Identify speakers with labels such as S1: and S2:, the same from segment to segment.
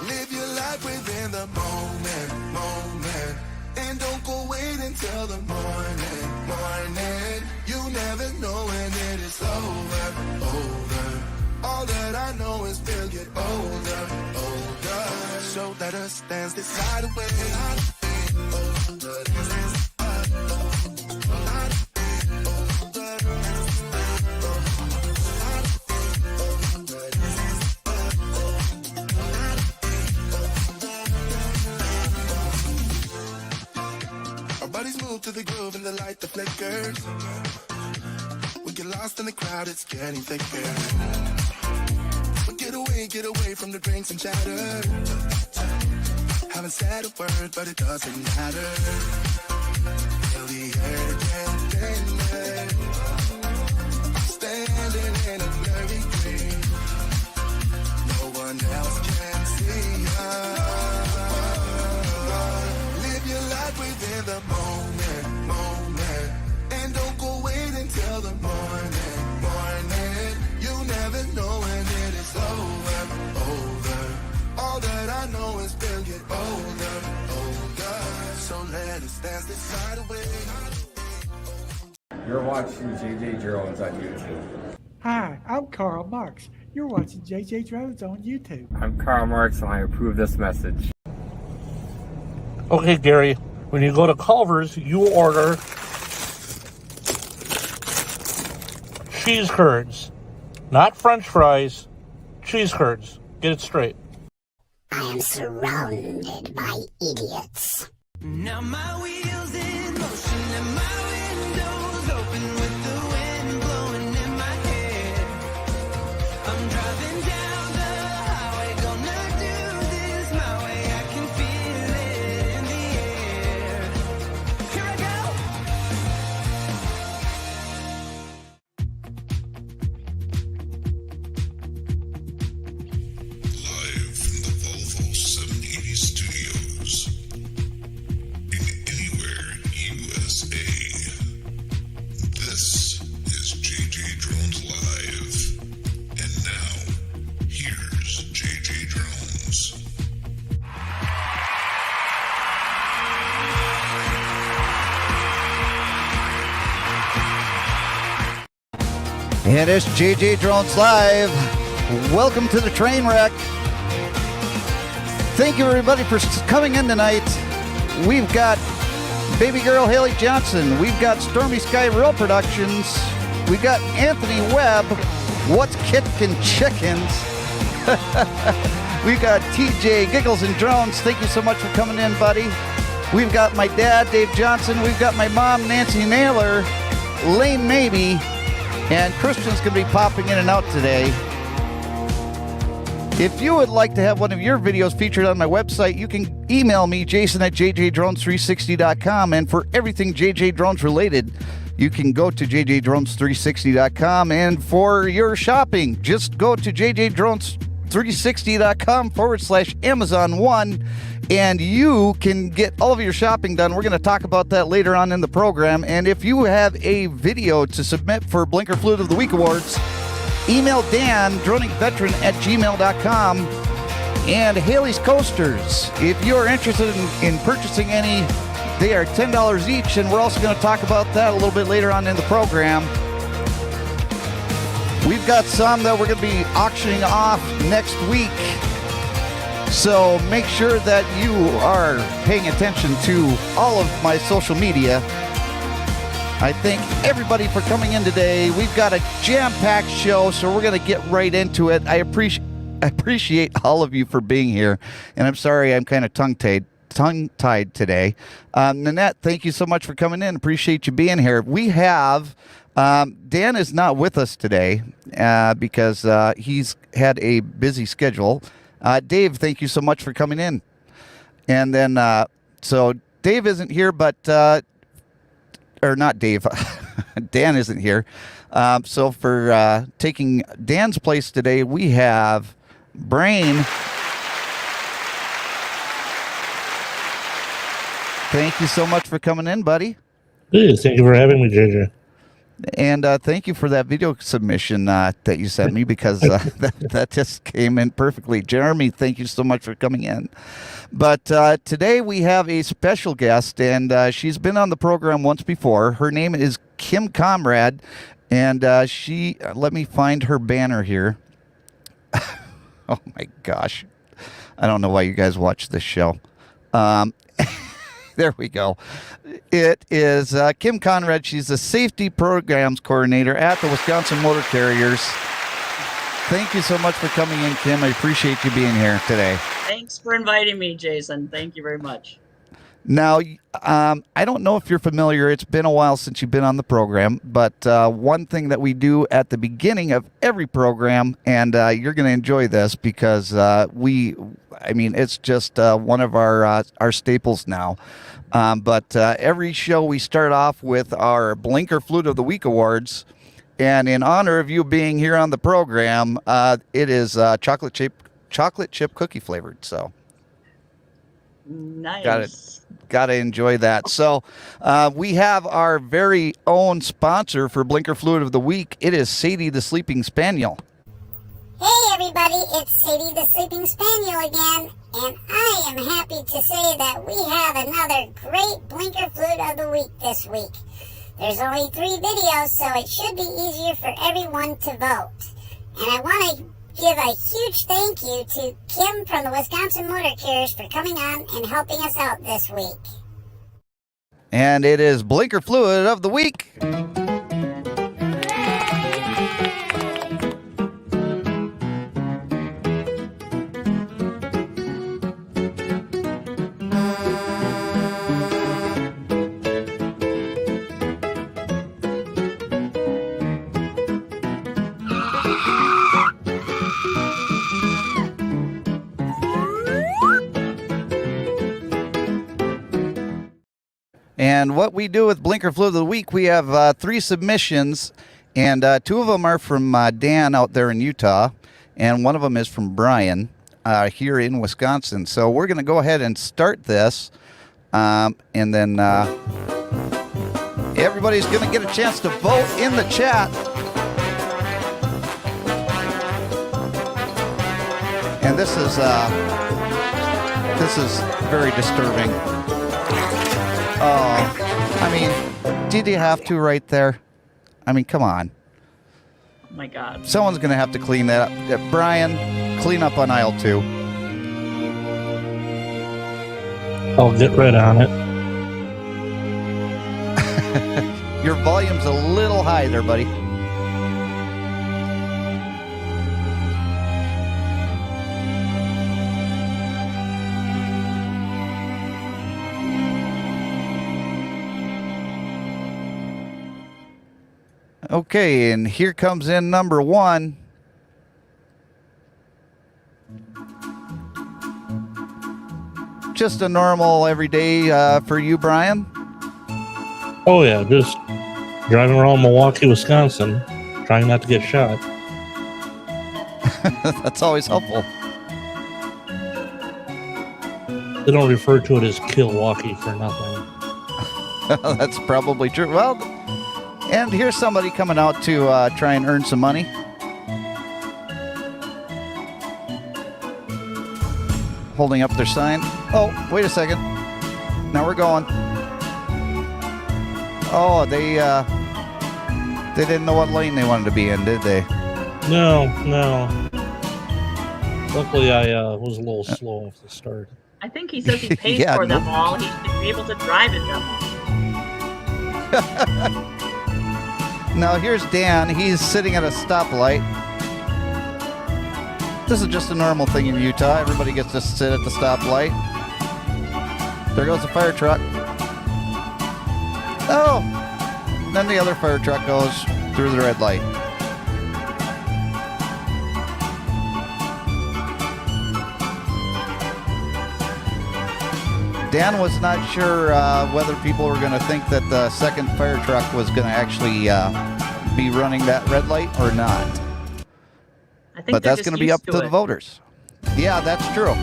S1: Live your life within the moment. And don't go wait until the morning. You never know when it is over. All that I know is we'll get older. So let us dance this side away. Our bodies move to the groove and the light that flickers. We get lost in the crowd, it's getting thicker. But get away from the drinks and chatter. Haven't said a word, but it doesn't matter. Feel the air get thinner. Standing in a blurry green. No one else can see us. Live your life within the moment. And don't go wait until the morning. You never know when it is over. All that I know is we'll get older. So let us dance this side away.
S2: You're watching JJDrones on YouTube.
S3: Hi, I'm Karl Marx. You're watching JJDrones on YouTube.
S2: I'm Karl Marx and I approve this message.
S4: Okay, Gary, when you go to Culver's, you order cheese curds. Not French fries, cheese curds. Get it straight.
S5: I am surrounded by idiots.
S6: Now my wheels in motion and my windows open with the wind blowing in my hair. I'm driving down the highway, gonna do this my way. I can feel it in the air. Here I go.
S7: Live from the Volvo 780 studios in anywhere USA. This is JJ Drones Live. And now, here's JJ Drones.
S8: And it's JJ Drones Live. Welcome to the train wreck. Thank you everybody for coming in tonight. We've got baby girl Haley Johnson. We've got Stormy Sky Real Productions. We've got Anthony Webb. What's Kickin' Chickens? We've got TJ Giggles and Drones. Thank you so much for coming in, buddy. We've got my dad, Dave Johnson. We've got my mom, Nancy Naylor. Lane Maybe. And Christian's going to be popping in and out today. If you would like to have one of your videos featured on my website, you can email me, Jason at JJDrones360.com. And for everything JJ Drones related, you can go to JJDrones360.com. And for your shopping, just go to JJDrones360.com/Amazon1. And you can get all of your shopping done. We're going to talk about that later on in the program. And if you have a video to submit for Blinker Fluid of the Week Awards, email Dan, droningveteran@gmail.com. And Haley's Coasters. If you're interested in purchasing any, they are $10 each. And we're also going to talk about that a little bit later on in the program. We've got some that we're going to be auctioning off next week. So make sure that you are paying attention to all of my social media. I thank everybody for coming in today. We've got a jam-packed show, so we're going to get right into it. I appreciate all of you for being here. And I'm sorry I'm kind of tongue-tied today. Nanette, thank you so much for coming in. Appreciate you being here. We have... Dan is not with us today because he's had a busy schedule. Dave, thank you so much for coming in. And then, so Dave isn't here, but, or not Dave, Dan isn't here. So for taking Dan's place today, we have Brain. Thank you so much for coming in, buddy.
S4: Hey, thank you for having me, JJ.
S8: And thank you for that video submission that you sent me, because that just came in perfectly. Jeremy, thank you so much for coming in. But today we have a special guest, and she's been on the program once before. Her name is Kim Conradt, and let me find her banner here. Oh my gosh. I don't know why you guys watch this show. There we go. It is Kim Conradt. She's the Safety Programs Coordinator at the Wisconsin Motor Carriers. Thank you so much for coming in, Kim. I appreciate you being here today.
S9: Thanks for inviting me, Jason. Thank you very much.
S8: Now, I don't know if you're familiar. It's been a while since you've been on the program, but one thing that we do at the beginning of every program, and you're going to enjoy this because it's just one of our staples now. But every show we start off with our Blinker Flute of the Week awards, and in honor of you being here on the program, it is chocolate chip cookie flavored. So
S9: nice.
S8: Got to enjoy that. So we have our very own sponsor for Blinker Fluid of the Week. It is Sadie the Sleeping Spaniel.
S5: Hey everybody, it's Sadie the Sleeping Spaniel again, and I am happy to say that we have another great Blinker Flute of the Week this week. There's only 3 videos, so it should be easier for everyone to vote. And I want to give a huge thank you to Kim from the Wisconsin Motor Carriers for coming on and helping us out this week.
S8: And it is Blinker Fluid of the Week. And what we do with Blinker Fluid of the Week, we have 3 submissions, and 2 of them are from Dan out there in Utah, and 1 of them is from Brian here in Wisconsin. So we're going to go ahead and start this, and then everybody's going to get a chance to vote in the chat. And this is very disturbing. Oh, I mean, did you have to right there? I mean, come on.
S9: Oh my God.
S8: Someone's going to have to clean that up. Brian, clean up on aisle 2.
S4: I'll get right on it.
S8: Your volume's a little high there, buddy. Okay, and here comes in number 1. Just a normal everyday for you, Brian?
S4: Oh yeah, just driving around Milwaukee, Wisconsin, trying not to get shot.
S8: That's always helpful.
S4: They don't refer to it as Milwaukee for nothing.
S8: That's probably true. Well, and here's somebody coming out to try and earn some money. Holding up their sign. Oh, wait a second. Now we're going. Oh, they didn't know what lane they wanted to be in, did they?
S4: No. Luckily, I was a little slow off the start.
S9: I think he says he pays
S8: Yeah,
S9: for them
S8: no.
S9: all. He should be able to drive in them all.
S8: Now here's Dan. He's sitting at a stoplight. This is just a normal thing in Utah. Everybody gets to sit at the stoplight. There goes the fire truck. Oh! Then the other fire truck goes through the red light. Dan was not sure whether people were going to think that the second fire truck was going to actually be running that red light or not.
S9: I think
S8: But that's going to be up to the voters. Yeah, that's true.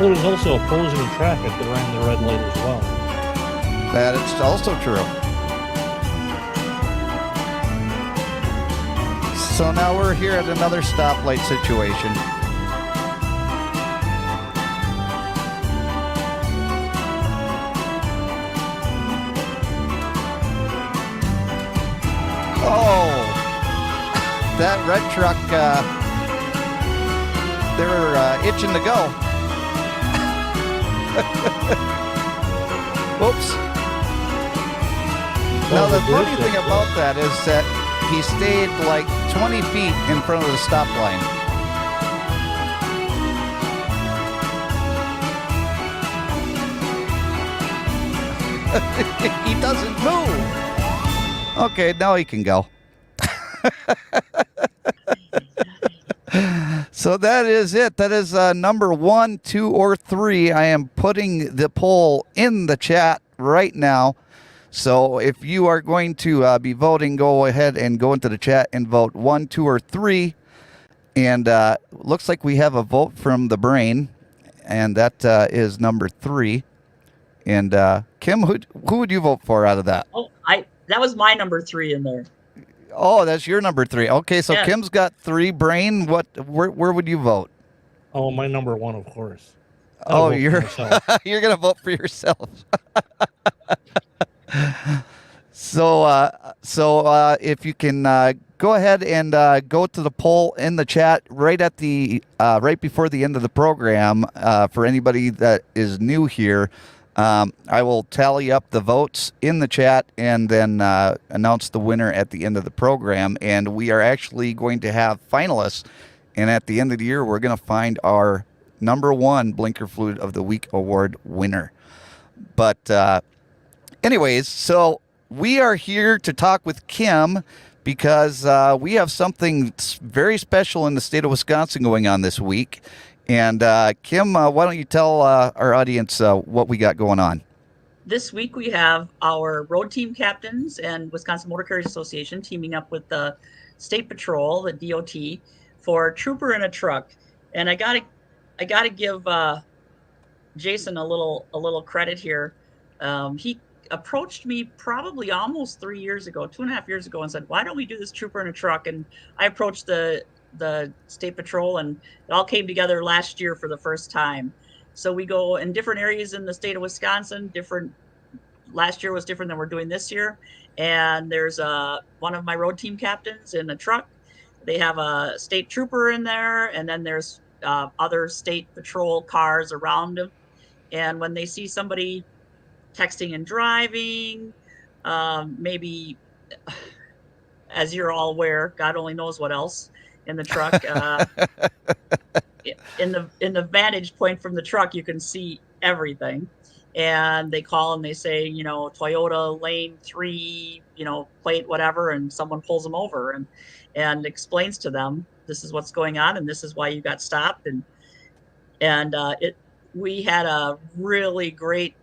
S4: Well, there's also opposing traffic that ran the red light as well.
S8: That is also true. So now we're here at another stoplight situation. Oh, that red truck, they were itching to go. Whoops. Now, the funny thing about that is that he stayed like 20 feet in front of the stop line. He doesn't move. Okay, now he can go. So that is it. That is number 1, 2, or 3. I am putting the poll in the chat right now. So if you are going to be voting, go ahead and go into the chat and vote 1, 2, or 3. And looks like we have a vote from the brain, and that is number 3. And Kim, who would you vote for out of that?
S9: Oh, that was my number 3 in there.
S8: Oh, that's your number 3. Okay, so
S9: Yeah.
S8: Kim's got 3. Brain, where would you vote?
S4: Oh, my number 1, of course.
S8: Oh,
S4: I'll vote for
S8: you're
S4: myself.
S8: you're gonna vote for yourself. So if you can go ahead and go to the poll in the chat right at the right before the end of the program. For anybody that is new here, I will tally up the votes in the chat and then announce the winner at the end of the program. And we are actually going to have finalists. And at the end of the year, we're going to find our number 1 Blinker Fluid of the Week award winner. But anyways, so we are here to talk with Kim because we have something very special in the state of Wisconsin going on this week. And Kim, why don't you tell our audience what we got going on?
S9: This week we have our road team captains and Wisconsin Motor Carriers Association teaming up with the State Patrol, the DOT, for Trooper in a Truck. And I gotta give Jason a little credit here. He approached me probably almost 3 years ago, 2.5 years ago, and said, "Why don't we do this Trooper in a Truck?" And I approached the State Patrol, and it all came together last year for the first time. So we go in different areas in the state of Wisconsin. Last year was different than we're doing this year. And there's one of my road team captains in a truck. They have a state trooper in there, and then there's other state patrol cars around them. And when they see somebody texting and driving, maybe, as you're all aware, God only knows what else, in the truck. In the vantage point from the truck, you can see everything. And they call and they say, Toyota lane 3, plate whatever, and someone pulls them over and explains to them, this is what's going on and this is why you got stopped. And we had a really great,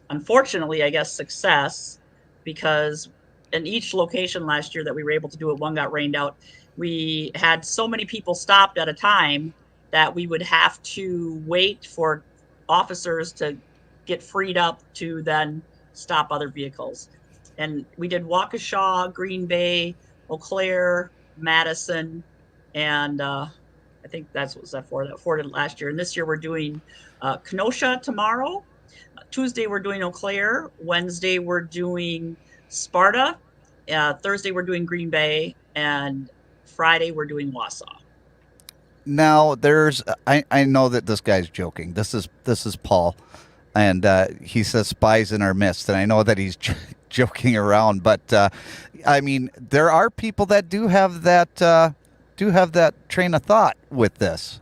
S9: unfortunately, I guess, success, because in each location last year that we were able to do it, one got rained out. We had so many people stopped at a time that we would have to wait for officers to get freed up to then stop other vehicles. And we did Waukesha, Green Bay, Eau Claire, Madison, and I think that's what was that for. That for last year. And this year we're doing Kenosha tomorrow. Tuesday we're doing Eau Claire. Wednesday we're doing Sparta. Thursday we're doing Green Bay, and Friday we're doing Wausau.
S8: Now I know that this guy's joking. This is Paul, and he says spies in our midst, and I know that he's joking around, but I mean, there are people that do have that train of thought with this.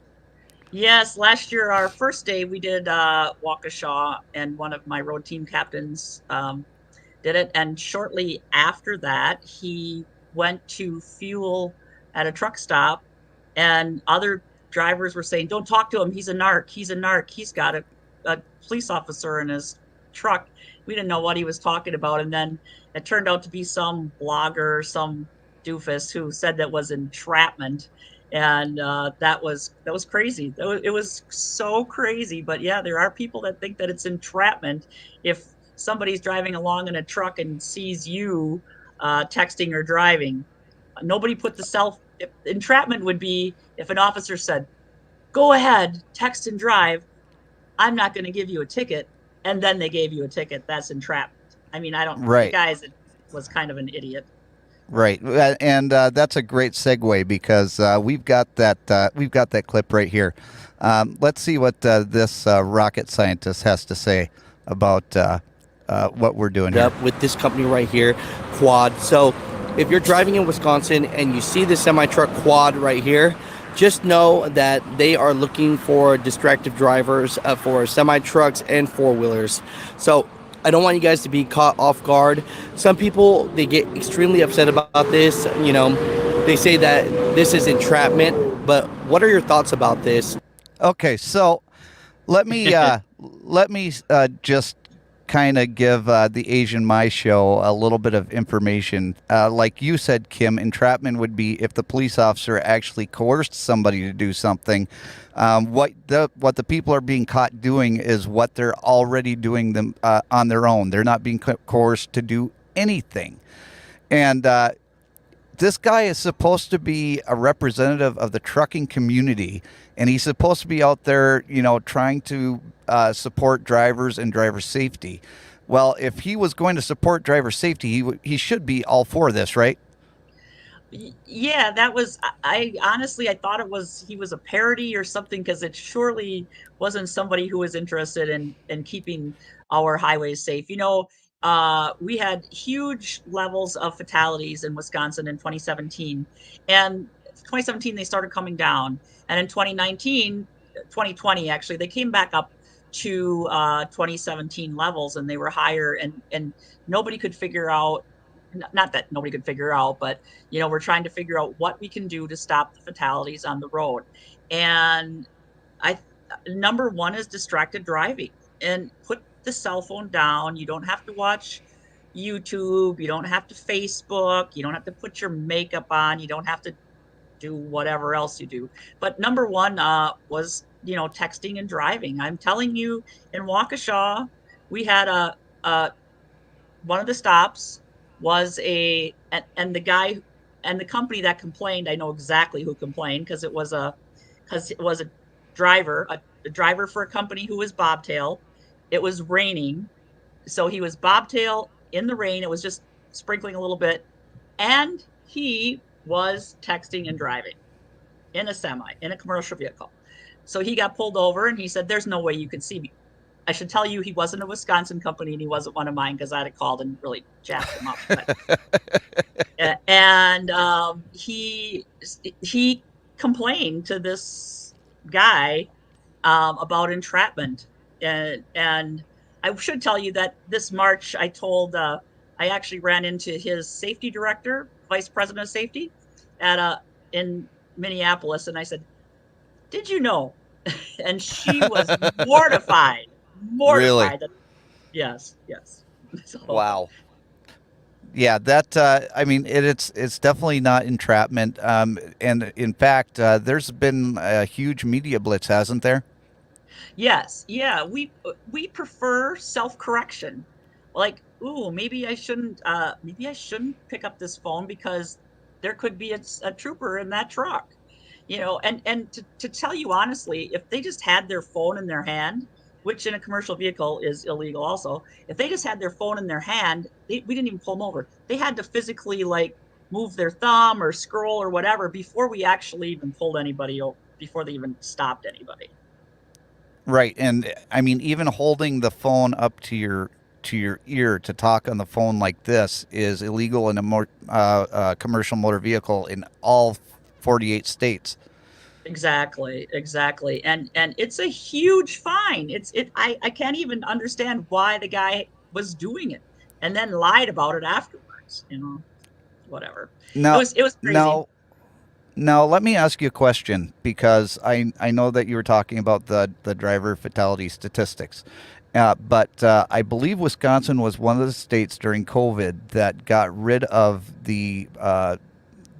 S9: Yes, last year, our first day, we did Waukesha, and one of my road team captains did it. And shortly after that, he went to fuel at a truck stop, and other drivers were saying, "Don't talk to him. He's a narc. He's a narc. He's got a police officer in his truck." We didn't know what he was talking about. And then it turned out to be some blogger, some doofus who said that was entrapment. And that was crazy. It was so crazy. But yeah, there are people that think that it's entrapment if somebody's driving along in a truck and sees you texting or driving. Nobody put the entrapment would be if an officer said, go ahead, text and drive. I'm not going to give you a ticket. And then they gave you a ticket. That's entrapment. I mean, the
S8: Right.
S9: guy was kind of an idiot.
S8: Right, and that's a great segue because we've got that clip right here. Let's see what this rocket scientist has to say about what we're doing here.
S10: Up with this company right here, Quad. So if you're driving in Wisconsin and you see the semi-truck Quad right here, just know that they are looking for distracted drivers for semi-trucks and four-wheelers. So I don't want you guys to be caught off guard. Some people, they get extremely upset about this. You know, they say that this is entrapment. But what are your thoughts about this?
S8: Okay, so let me just kind of give the Asian My Show a little bit of information. Like you said, Kim, entrapment would be if the police officer actually coerced somebody to do something. What the people are being caught doing is what they're already doing them on their own. They're not being coerced to do anything. And this guy is supposed to be a representative of the trucking community, and he's supposed to be out there, you know, trying to support drivers and driver safety. Well, if he was going to support driver safety, he should be all for this, right?
S9: Yeah, that was. I honestly, I thought he was a parody or something, because it surely wasn't somebody who was interested in keeping our highways safe. You know, we had huge levels of fatalities in Wisconsin in 2017, and 2017 they started coming down, and in 2020 actually, they came back up to 2017 levels, and they were higher, and nobody could figure out, not that nobody could figure out, but you know, we're trying to figure out what we can do to stop the fatalities on the road. And number one is distracted driving, and put the cell phone down. You don't have to watch YouTube, you don't have to Facebook, you don't have to put your makeup on, you don't have to do whatever else you do. But number one was, you know, texting and driving. I'm telling you, in Waukesha, we had one of the stops was and the guy and the company that complained, I know exactly who complained, because it was a driver for a company who was bobtail. It was raining, so he was bobtail in the rain. It was just sprinkling a little bit, and he was texting and driving in a commercial vehicle. So he got pulled over, and he said, "There's no way you can see me." I should tell you, he wasn't a Wisconsin company, and he wasn't one of mine, because I'd have called and really jacked him up. But, and he complained to this guy about entrapment. And I should tell you that this March, I actually ran into his safety director, vice president of safety, in Minneapolis, and I said, "Did you know?" And she was mortified.
S8: Really?
S9: Yes. So,
S8: wow. Yeah, that I mean, it's definitely not entrapment. And in fact, there's been a huge media blitz, hasn't there?
S9: Yes. Yeah. We prefer self-correction. Like, ooh, maybe I shouldn't pick up this phone, because there could be a trooper in that truck. You know, and to tell you honestly, if they just had their phone in their hand, which in a commercial vehicle is illegal also, if they just had their phone in their hand, we didn't even pull them over. They had to physically, like, move their thumb or scroll or whatever before we actually even pulled anybody over, before they even stopped anybody.
S8: Right. And I mean, even holding the phone up to your ear to talk on the phone like this is illegal in a commercial motor vehicle in all 48 states.
S9: Exactly. And it's a huge fine. I can't even understand why the guy was doing it and then lied about it afterwards, you know. Whatever.
S8: Now,
S9: it was crazy.
S8: Now let me ask you a question, because I know that you were talking about the driver fatality statistics. But I believe Wisconsin was one of the states during COVID that got rid of the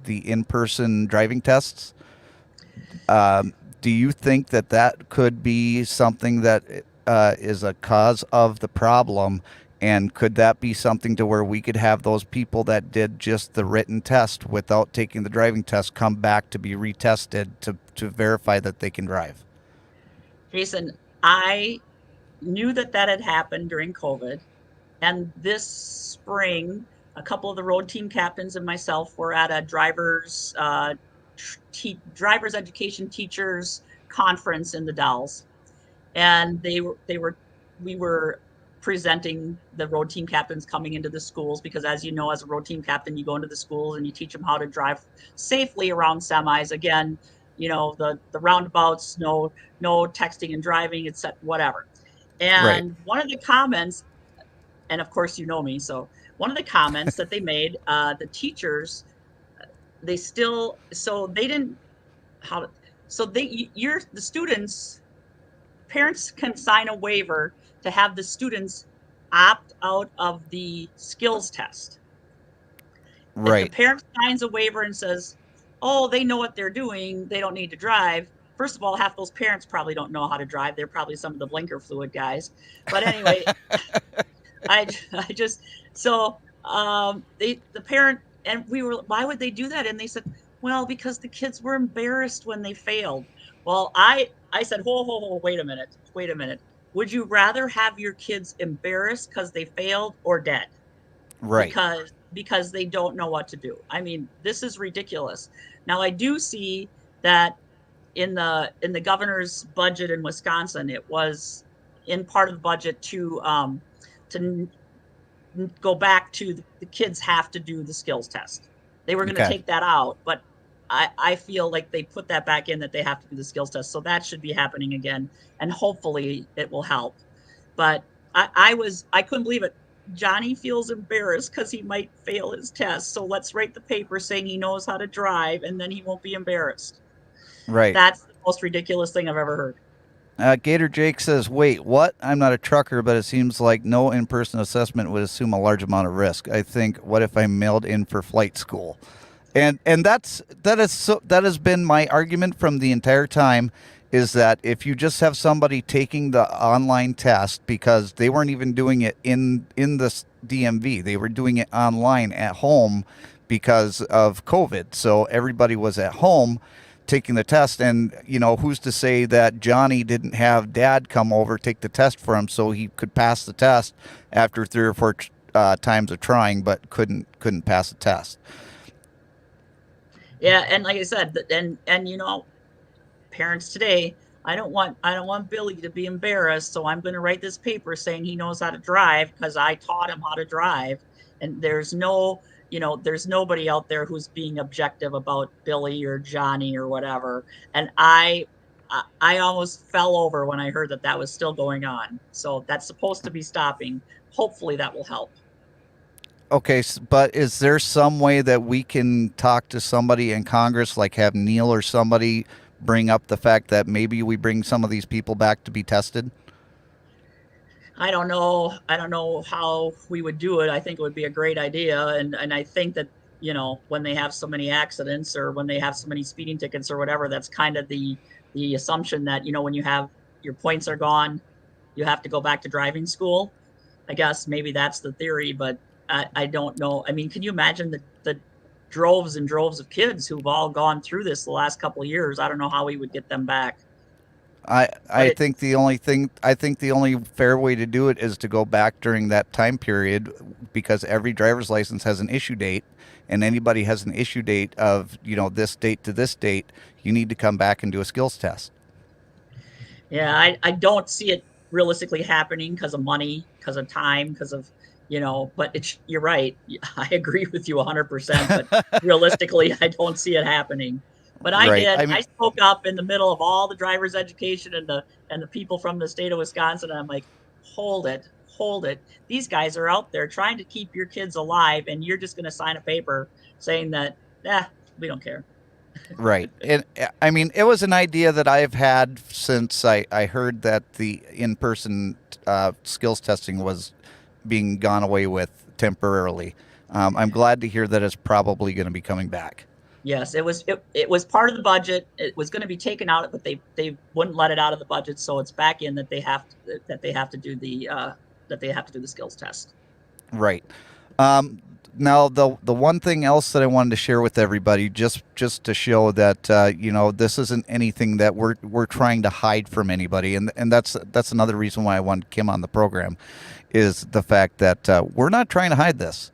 S8: in-person driving tests. Do you think that could be something that is a cause of the problem And could that be something to where we could have those people that did just the written test without taking the driving test come back to be retested to verify that they can drive?
S9: Jason, I knew that had happened during COVID. And this spring, a couple of the road team captains and myself were at a driver's education teachers conference in the Dalles. And we were presenting the road team captains coming into the schools, because as you know, as a road team captain, you go into the schools and you teach them how to drive safely around semis. Again, the roundabouts, no texting and driving, etc., whatever. And one of the comments, and of course you know me, so one of the comments that they made, the teachers, the students, parents can sign a waiver to have the students opt out of the skills test.
S8: Right.
S9: If the parent signs a waiver and says, oh, they know what they're doing, they don't need to drive. First of all, half those parents probably don't know how to drive. They're probably some of the blinker fluid guys. But anyway, the parent, and we were, why would they do that? And they said, well, because the kids were embarrassed when they failed. Well, I said, wait a minute. Would you rather have your kids embarrassed because they failed or dead?
S8: Right.
S9: Because they don't know what to do. I mean, this is ridiculous. Now, I do see that in the governor's budget in Wisconsin, it was in part of the budget to go back to the kids have to do the skills test. They were going to take that out, but I feel like they put that back in, that they have to do the skills test. So that should be happening again, and hopefully it will help. But I couldn't believe it. Johnny feels embarrassed because he might fail his test. So let's write the paper saying he knows how to drive, and then he won't be embarrassed.
S8: Right.
S9: That's the most ridiculous thing I've ever heard.
S8: Gator Jake says, wait, what? I'm not a trucker, but it seems like no in-person assessment would assume a large amount of risk. I think, what if I'm mailed in for flight school? And that has been my argument from the entire time, is that if you just have somebody taking the online test, because they weren't even doing it in the DMV, they were doing it online at home because of COVID. So everybody was at home taking the test, and who's to say that Johnny didn't have dad come over, take the test for him so he could pass the test after 3 or 4 times of trying, but couldn't pass the test.
S9: Yeah, and like I said, and parents today, I don't want Billy to be embarrassed, so I'm going to write this paper saying he knows how to drive because I taught him how to drive. And there's nobody out there who's being objective about Billy or Johnny or whatever. And I almost fell over when I heard that was still going on. So that's supposed to be stopping. Hopefully that will help.
S8: Okay, but is there some way that we can talk to somebody in Congress, like have Neil or somebody bring up the fact that maybe we bring some of these people back to be tested?
S9: I don't know how we would do it. I think it would be a great idea. And I think that, when they have so many accidents or when they have so many speeding tickets or whatever, that's kind of the assumption that, when you have your points are gone, you have to go back to driving school. I guess maybe that's the theory, but I don't know. I mean, can you imagine the droves and droves of kids who've all gone through this the last couple of years? I don't know how we would get them back.
S8: I think the only fair way to do it is to go back during that time period, because every driver's license has an issue date, and anybody has an issue date of, this date to this date, you need to come back and do a skills test.
S9: Yeah, I don't see it realistically happening because of money, because of time, because of, but you're right. I agree with you 100%, but realistically, I don't see it happening. But I spoke up in the middle of all the driver's education and the people from the state of Wisconsin. And I'm like, hold it. These guys are out there trying to keep your kids alive, and you're just going to sign a paper saying that, we don't care.
S8: Right. And I mean, it was an idea that I've had since I heard that the in-person skills testing was being gone away with temporarily. I'm glad to hear that it's probably going to be coming back.
S9: Yes, it was part of the budget. It was going to be taken out, but they wouldn't let it out of the budget, so it's back in that they have to do the that they have to do the skills test.
S8: Right. Now, the one thing else that I wanted to share with everybody, just to show that this isn't anything that we're trying to hide from anybody, and that's another reason why I wanted Kim on the program, is the fact that we're not trying to hide this.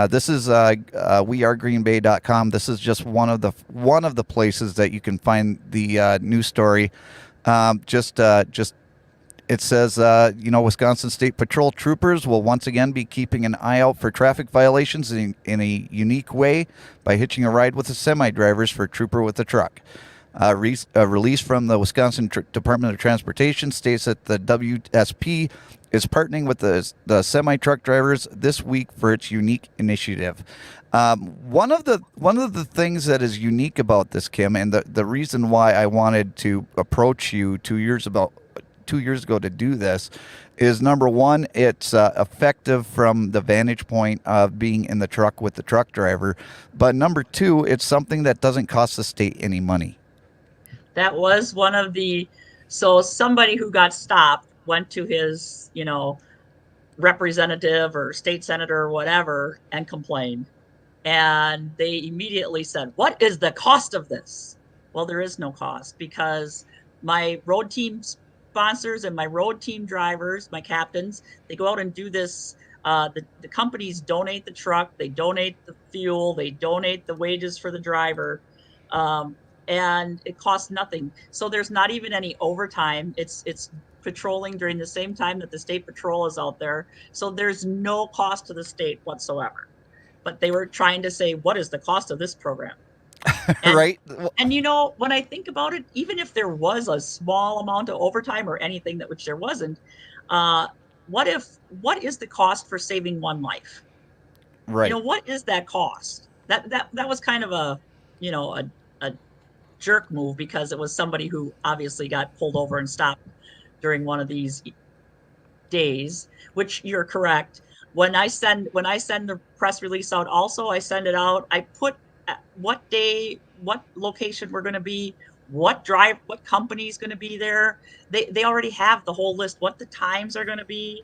S8: This is wearegreenbay.com. This is just one of the places that you can find the news story. It says, Wisconsin State Patrol troopers will once again be keeping an eye out for traffic violations in a unique way by hitching a ride with the semi-drivers for trooper with a truck. A release from the Wisconsin Department of Transportation states that the WSP is partnering with the semi-truck drivers this week for its unique initiative. One of the things that is unique about this, Kim, and the reason why I wanted to approach you 2 years ago to do this, is number one, it's effective from the vantage point of being in the truck with the truck driver, but number two, it's something that doesn't cost the state any money.
S9: That was one of so somebody who got stopped went to his, representative or state senator or whatever and complained. And they immediately said, what is the cost of this? Well, there is no cost, because my road team sponsors and my road team drivers, my captains, they go out and do this. The companies donate the truck, they donate the fuel, they donate the wages for the driver. And it costs nothing. So there's not even any overtime. It's patrolling during the same time that the state patrol is out there. So there's no cost to the state whatsoever. But they were trying to say, what is the cost of this program? And,
S8: right.
S9: And when I think about it, even if there was a small amount of overtime or anything which there wasn't, what is the cost for saving one life?
S8: Right.
S9: What is that cost? That was kind of a jerk move, because it was somebody who obviously got pulled over and stopped during one of these days, which you're correct. When I send the press release out, also I send it out, I put what day, what location we're going to be, what company is going to be there. They already have the whole list, what the times are going to be.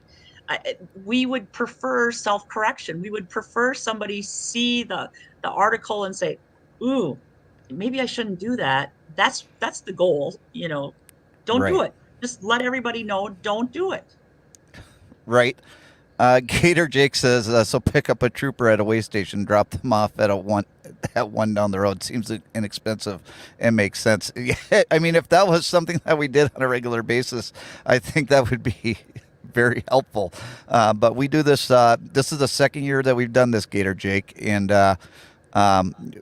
S9: We would prefer self-correction. We would prefer somebody see the article and say, ooh, maybe I shouldn't do that. That's the goal. Don't do it. Just let everybody know, don't do it.
S8: Right. Gator Jake says, so pick up a trooper at a way station, drop them off at one down the road. Seems inexpensive and makes sense. I mean, if that was something that we did on a regular basis, I think that would be very helpful. But we do this. This is the second year that we've done this, Gator Jake, and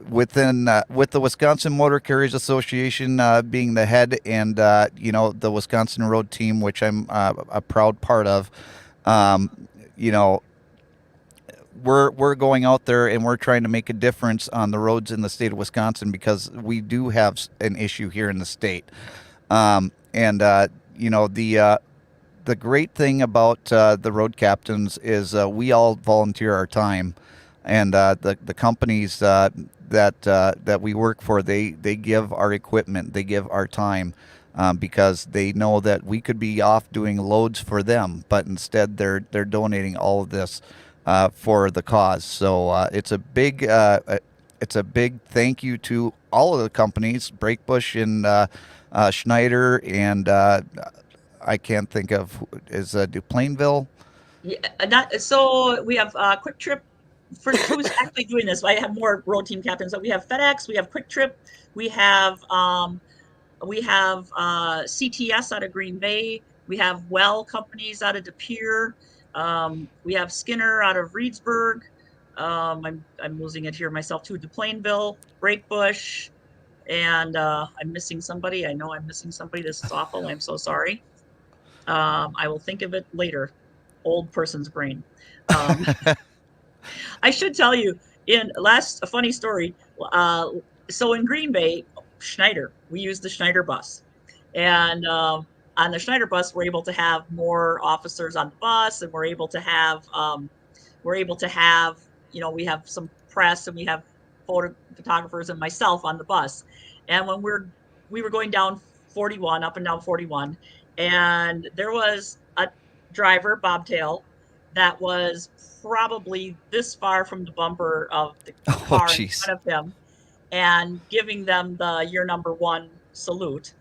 S8: with the Wisconsin Motor Carriers Association being the head, and the Wisconsin Road Team, which I'm a proud part of. We're going out there and we're trying to make a difference on the roads in the state of Wisconsin, because we do have an issue here in the state. The great thing about the road captains is we all volunteer our time, and the companies that we work for, they give our equipment, they give our time. Because they know that we could be off doing loads for them, but instead they're donating all of this for the cause. So it's a big thank you to all of the companies, Brakebush and Schneider, and I can't think of, is DuPlainville.
S9: Yeah, so we have Quick Trip. For who's actually doing this? I have more road team captains. So we have FedEx, we have Quick Trip, we have CTS out of Green Bay. We have Well companies out of De Pere. We have Skinner out of Reedsburg. I'm losing it here myself too. DuPlainville, Brakebush, and I'm missing somebody. I know I'm missing somebody. This is awful. I'm so sorry. I will think of it later. Old person's brain. I should tell you, a funny story. So in Green Bay, Schneider, we use the Schneider bus, and on the Schneider bus we're able to have more officers on the bus, and we're able to have we have some press, and we have photographers and myself on the bus. And when we were going down 41, up and down 41, and there was a driver, bobtail, that was probably this far from the bumper of the
S8: Oh,
S9: car in
S8: jeez.
S9: front of him, and giving them the "You're number one" salute,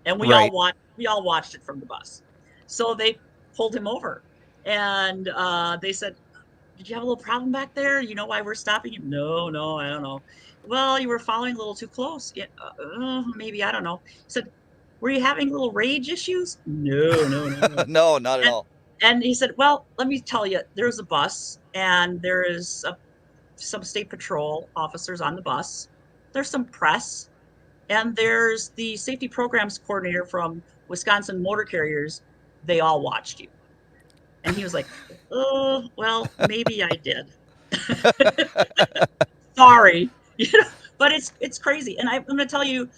S9: and
S8: Right.
S9: we all watched it from the bus. So they pulled him over, and they said, "Did you have a little problem back there? You know why we're stopping you?" "No, no, I don't know." "Well, you were following a little too close." "Yeah, maybe, I don't know." He said, "Were you having little rage issues?" "No, no, no."
S8: No, not at
S9: And,
S8: all.
S9: and he said, "Well, let me tell you, there's a bus, and there is some state patrol officers on the bus. There's some press, and there's the safety programs coordinator from Wisconsin Motor Carriers. They all watched you." And he was like, "Oh, well, maybe I did." Sorry. But it's crazy. And I'm going to tell you,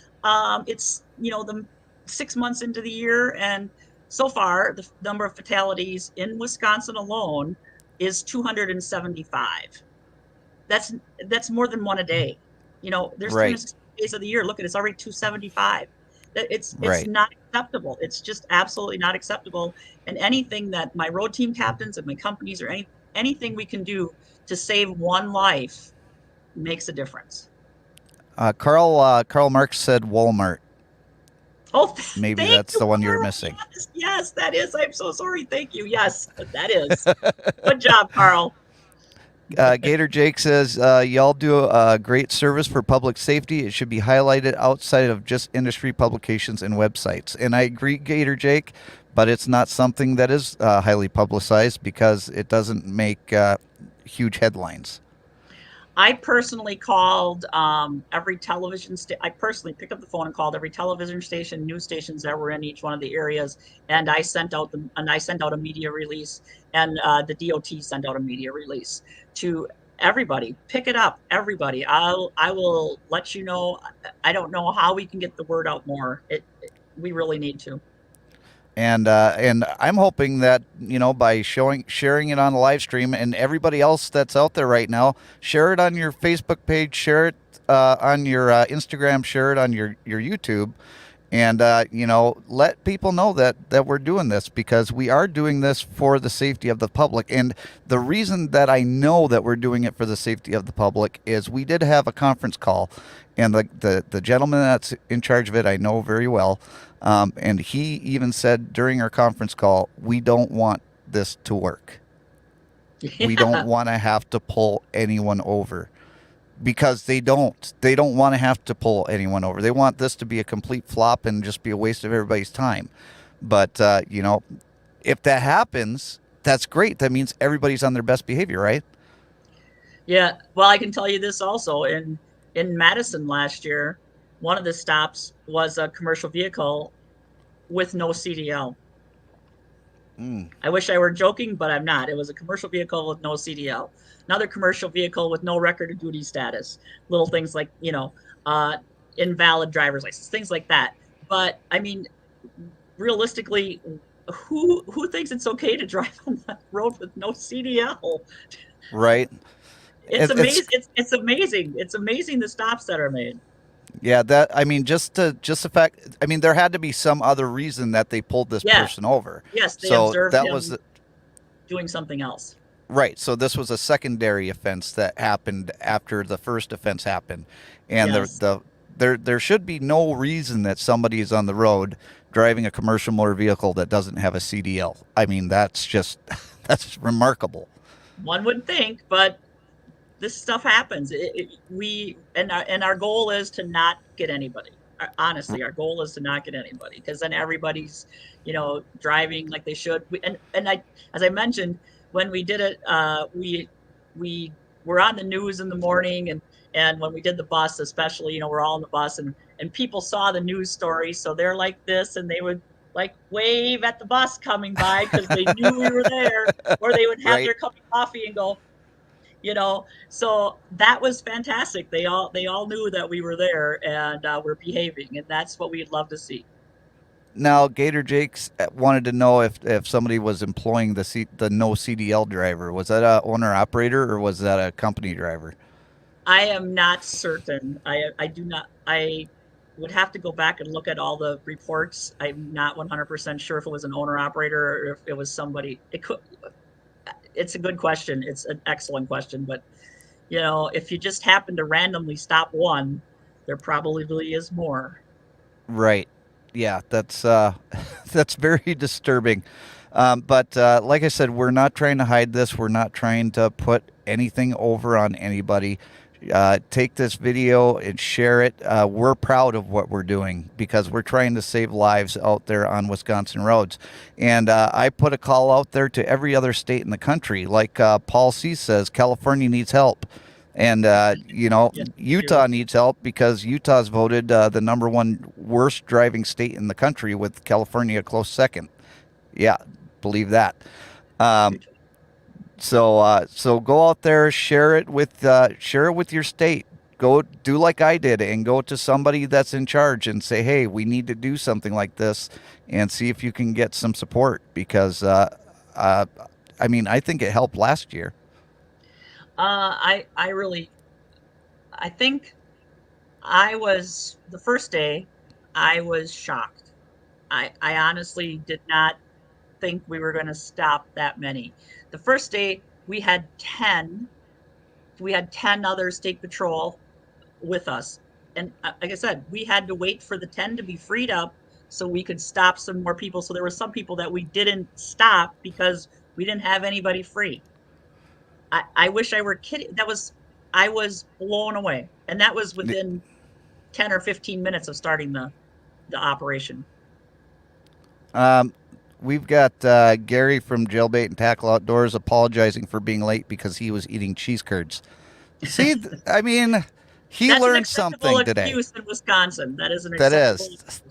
S9: it's, the 6 months into the year, and so far the number of fatalities in Wisconsin alone is 275. That's more than one a day. There's
S8: Right.
S9: 360 days of the year. Look at, it's already 275. It's
S8: Right.
S9: not acceptable. It's just absolutely not acceptable. And anything that my road team captains and my companies, or anything we can do to save one life makes a difference.
S8: Karl Marx said Walmart.
S9: Oh,
S8: Maybe
S9: thank
S8: that's
S9: you,
S8: the one you're
S9: Carl.
S8: missing.
S9: Yes, that is. I'm so sorry. Thank you. Yes, that is. Good job, Carl.
S8: Gator Jake says, y'all do a great service for public safety. It should be highlighted outside of just industry publications and websites. And I agree, Gator Jake, but it's not something that is highly publicized because it doesn't make huge headlines.
S9: I personally called every television I personally picked up the phone and called every television station, news stations that were in each one of the areas, and I sent out a media release, and the DOT sent out a media release to everybody. Pick it up, everybody. I will let you know. I don't know how we can get the word out more. We really need to.
S8: And I'm hoping that, by sharing it on the live stream, and everybody else that's out there right now, share it on your Facebook page, share it on your Instagram, share it on your YouTube, and let people know that we're doing this, because we are doing this for the safety of the public. And the reason that I know that we're doing it for the safety of the public is we did have a conference call, and the gentleman that's in charge of it I know very well. And he even said during our conference call, we don't want this to work.
S9: Yeah.
S8: We don't want to have to pull anyone over, because they don't want to have to pull anyone over. They want this to be a complete flop and just be a waste of everybody's time. But, if that happens, that's great. That means everybody's on their best behavior, right?
S9: Yeah. Well, I can tell you this also. In Madison last year, one of the stops was a commercial vehicle with no CDL. I wish I were joking, but I'm not. It was a commercial vehicle with no CDL. Another commercial vehicle with no record of duty status. Little things like, invalid driver's license, things like that. But I mean, realistically, who thinks it's okay to drive on the road with no CDL?
S8: Right.
S9: It's amazing. It's amazing. It's amazing the stops that are made.
S8: Yeah, just the fact, there had to be some other reason that they pulled this person over.
S9: Yes, they
S8: so
S9: observed
S8: that
S9: him
S8: was
S9: doing something else.
S8: right. So this was a secondary offense that happened after the first offense happened, and
S9: Yes.
S8: there should be no reason that somebody is on the road driving a commercial motor vehicle that doesn't have a CDL. That's that's remarkable.
S9: One would think, but this stuff happens. Our goal is to not get anybody. Honestly, our goal is to not get anybody, because then everybody's, driving like they should. As I mentioned, when we did it, we were on the news in the morning, and when we did the bus, especially, we're all in the bus, and people saw the news story, so they're like this, and they would like wave at the bus coming by because they knew we were there, or they would have
S8: Right.
S9: their cup of coffee and go. So that was fantastic. They all knew that we were there, and we're behaving, and that's what we'd love to see.
S8: Now, Gator Jakes wanted to know if somebody was employing the no CDL driver. Was that a owner operator, or was that a company driver?
S9: I am not certain. I do not. I would have to go back and look at all the reports. I'm not 100% sure if it was an owner operator or if it was somebody. It's a good question. It's an excellent question, but if you just happen to randomly stop one, there probably is more.
S8: Right. Yeah, that's that's very disturbing. But like I said, we're not trying to hide this. We're not trying to put anything over on anybody. Take this video and share it. We're proud of what we're doing because we're trying to save lives out there on Wisconsin roads. And I put a call out there to every other state in the country. Like Paul C. says, California needs help. And, Utah needs help because Utah's voted the #1 worst driving state in the country, with California a close second. Yeah, believe that. So go out there, share it with your state. Go do like I did and go to somebody that's in charge and say, hey, we need to do something like this, and see if you can get some support because, I think it helped last year.
S9: I think the first day, I was shocked. I honestly did not think we were going to stop that many. The first day we had 10 other state patrol with us. And like I said, we had to wait for the 10 to be freed up so we could stop some more people. So there were some people that we didn't stop because we didn't have anybody free. I wish I were kidding. I was blown away. And that was within 10 or 15 minutes of starting the operation.
S8: We've got Gary from Jailbait and Tackle Outdoors apologizing for being late because he was eating cheese curds. See, he
S9: That's
S8: learned something today.
S9: That's an excuse in Wisconsin. That is an
S8: That
S9: acceptable
S8: is.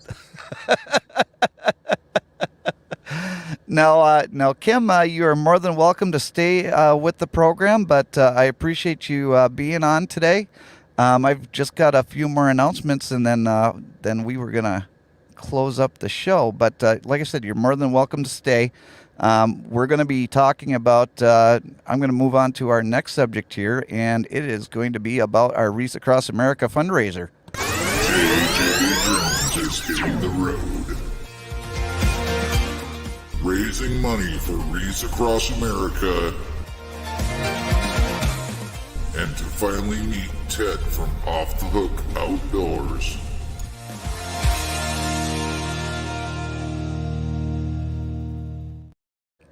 S8: Now, Kim, you are more than welcome to stay with the program, but I appreciate you being on today. I've just got a few more announcements, and then we were gonna close up the show. But like I said, you're more than welcome to stay. We're going to be talking about. I'm going to move on to our next subject here, and it is going to be about our Wreaths Across America fundraiser.
S7: JJDrones is hitting the road, raising money for Wreaths Across America, and to finally meet Ted from Off the Hook Outdoors.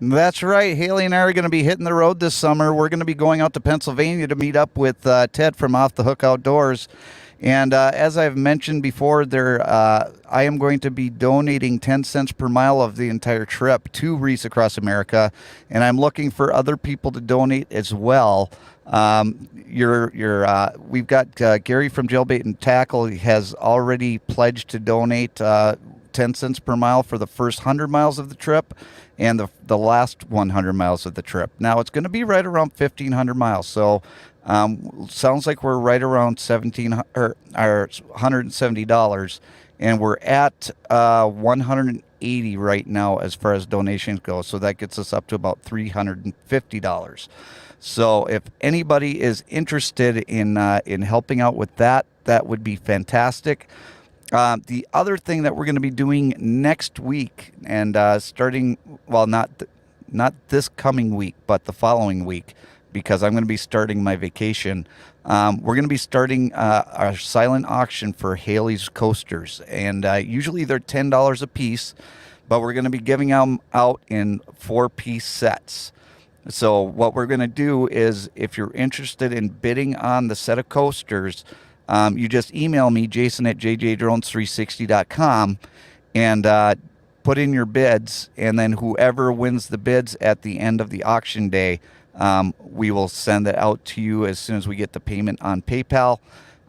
S8: That's right. Haley and I are going to be hitting the road this summer. We're going to be going out to Pennsylvania to meet up with Ted from Off the Hook Outdoors. And as I've mentioned before, I am going to be donating 10 cents per mile of the entire trip to Wreaths Across America, and I'm looking for other people to donate as well. We've got Gary from Jailbait and Tackle. He has already pledged to donate 10 cents per mile for the first 100 miles of the trip and the last 100 miles of the trip. Now, it's going to be right around 1,500 miles, so sounds like we're right around $170, and we're at 180 right now as far as donations go, so that gets us up to about $350. So if anybody is interested in helping out with that, that would be fantastic. The other thing that we're going to be doing next week, and starting, well, not this coming week, but the following week, because I'm going to be starting my vacation. We're going to be starting our silent auction for Haley's coasters, and usually they're $10 a piece, but we're going to be giving them out in 4-piece sets. So what we're going to do is, if you're interested in bidding on the set of coasters, you just email me, jason@jjdrones360.com, and put in your bids, and then whoever wins the bids at the end of the auction day, we will send it out to you as soon as we get the payment on PayPal.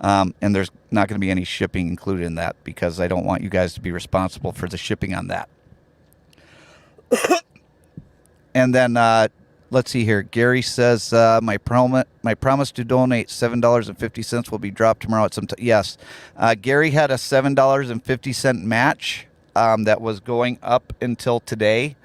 S8: And there's not going to be any shipping included in that, because I don't want you guys to be responsible for the shipping on that. And then let's see here. Gary says my promise to donate $7.50 will be dropped tomorrow at some time. Yes, Gary had a $7.50 match that was going up until today,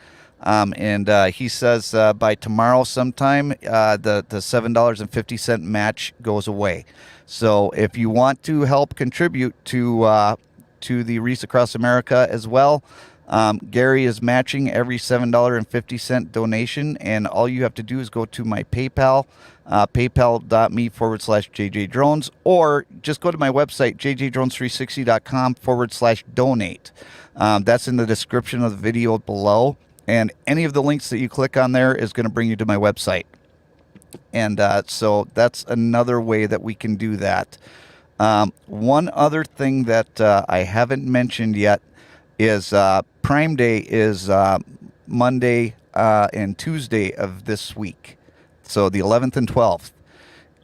S8: and he says by tomorrow sometime the $7.50 match goes away. So if you want to help contribute to the Wreaths Across America as well, Gary is matching every $7.50 donation, and all you have to do is go to my PayPal, paypal.me/JJDrones, or just go to my website, JJDrones360.com/donate. That's in the description of the video below, and any of the links that you click on there is going to bring you to my website. And so that's another way that we can do that. One other thing that I haven't mentioned yet is Prime Day is Monday and Tuesday of this week, so the 11th and 12th.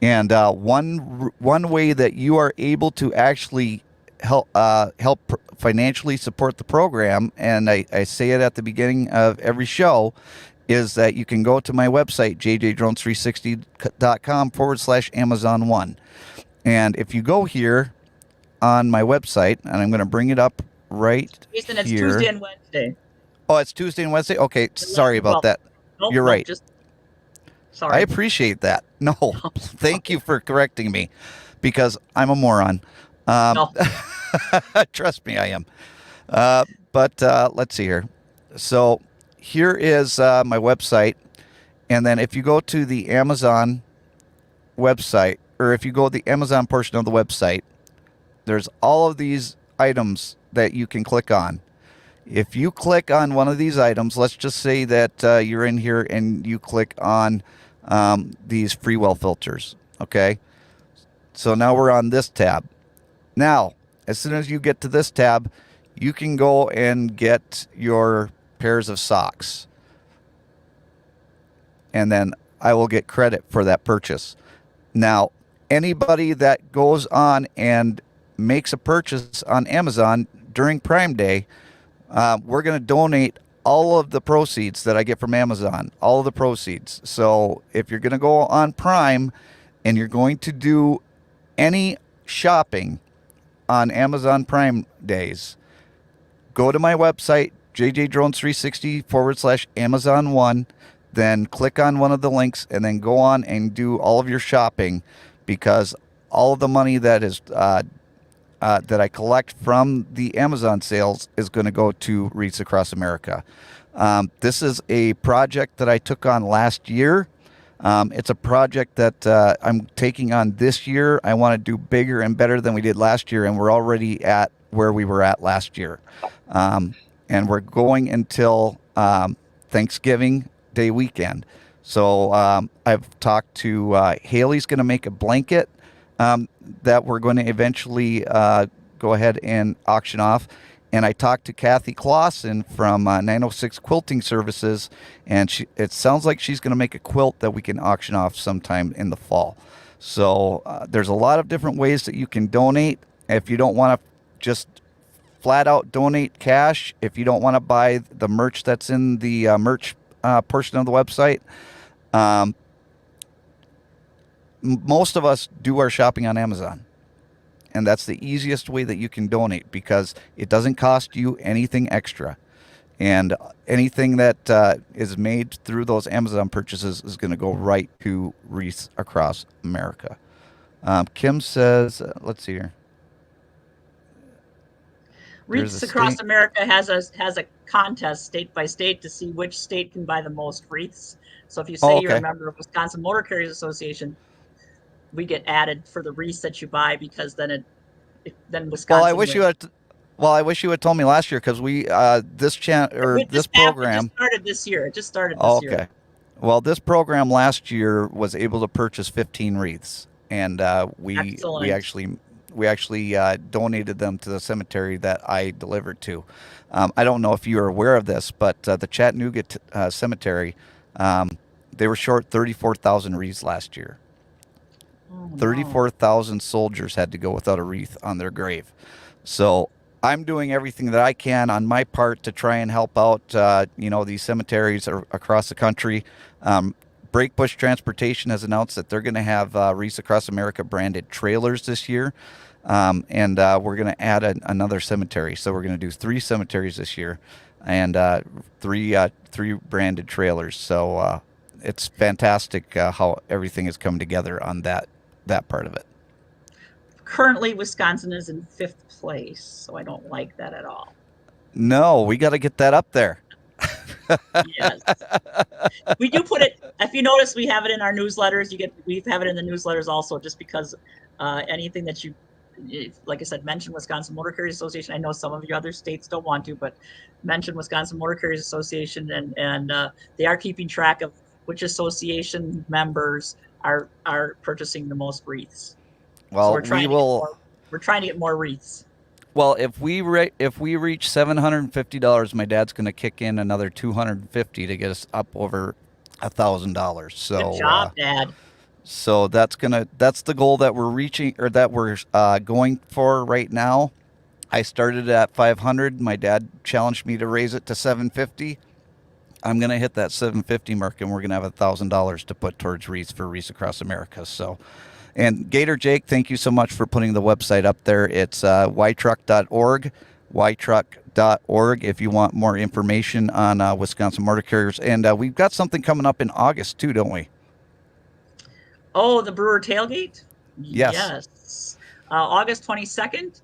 S8: And one way that you are able to actually help financially support the program, and I say it at the beginning of every show, is that you can go to my website, JJDrones360.com/Amazon1. And if you go here on my website, and I'm going to bring it up right
S9: Jason,
S8: here.
S9: it's Tuesday and Wednesday.
S8: Oh, it's Tuesday and Wednesday? Okay, sorry about that.
S9: Nope,
S8: You're
S9: nope,
S8: right.
S9: Sorry.
S8: I appreciate that. No, thank you for correcting me, because I'm a moron.
S9: No.
S8: Trust me, I am. But let's see here. So here is my website. And then if you go to the Amazon website, or if you go to the Amazon portion of the website, there's all of these items that you can click on. If you click on one of these items, let's just say that you're in here and you click on these free well filters. Okay. So now we're on this tab. Now, as soon as you get to this tab, you can go and get your pairs of socks. And then I will get credit for that purchase. Now, anybody that goes on and makes a purchase on Amazon during Prime Day, we're going to donate all of the proceeds that I get from Amazon, all of the proceeds. So if you're going to go on Prime and you're going to do any shopping on Amazon Prime days, go to my website, JJDrones360/Amazon1, then click on one of the links and then go on and do all of your shopping, because all of the money that is that I collect from the Amazon sales is going to go to Wreaths Across America. This is a project that I took on last year. It's a project that I'm taking on this year. I want to do bigger and better than we did last year, and we're already at where we were at last year. And we're going until Thanksgiving Day weekend. So I've talked to Haley's going to make a blanket that we're going to eventually go ahead and auction off. And I talked to Kathy Clausen from 906 Quilting Services, and it sounds like she's going to make a quilt that we can auction off sometime in the fall. So there's a lot of different ways that you can donate. If you don't want to just flat out donate cash, if you don't want to buy the merch that's in the merch portion of the website, most of us do our shopping on Amazon. And that's the easiest way that you can donate, because it doesn't cost you anything extra. And anything that is made through those Amazon purchases is going to go right to Wreaths Across America. Kim says, let's see here.
S9: Wreaths Across America has a contest state by state to see which state can buy the most wreaths. So if you say you're a member of Wisconsin Motor Carriers Association, we get added for the wreaths that you buy, because then Wisconsin.
S8: Well, I wish you had told me last year, because we this program
S9: just started this year. It just started this year.
S8: Okay. Well, this program last year was able to purchase 15 wreaths, and we actually donated them to the cemetery that I delivered to. I don't know if you are aware of this, but the Chattanooga Cemetery, they were short 34,000 wreaths last year. 34,000 soldiers had to go without a wreath on their grave. So I'm doing everything that I can on my part to try and help out, these cemeteries across the country. Breakbush Transportation has announced that they're going to have Wreaths Across America branded trailers this year. And we're going to add another cemetery. So we're going to do 3 cemeteries this year, and three branded trailers. So it's fantastic how everything has come together on that part of it.
S9: Currently, Wisconsin is in 5th place, so I don't like that at all.
S8: No, we got to get that up there.
S9: Yes. We do put it, if you notice, we have it in our newsletters. We have it in the newsletters also, just because anything that like I said, mention Wisconsin Motor Carriers Association. I know some of your other states don't want to, but mention Wisconsin Motor Carriers Association, and they are keeping track of which association members are purchasing the most wreaths.
S8: Well,
S9: so we're trying to get more wreaths.
S8: Well, if we reach $750, my dad's going to kick in another $250 to get us up over $1,000. So
S9: good job, Dad.
S8: So that's the goal that we're reaching, or that we're going for right now. I started at 500. My dad challenged me to raise it to 750. I'm going to hit that 750 mark, and we're going to have $1,000 to put towards wreaths for Wreaths Across America. So. And Gator Jake, thank you so much for putting the website up there. It's ytruck.org, ytruck.org, if you want more information on Wisconsin Motor Carriers. And we've got something coming up in August, too, don't we?
S9: Oh, the Brewer Tailgate?
S8: Yes.
S9: August 22nd.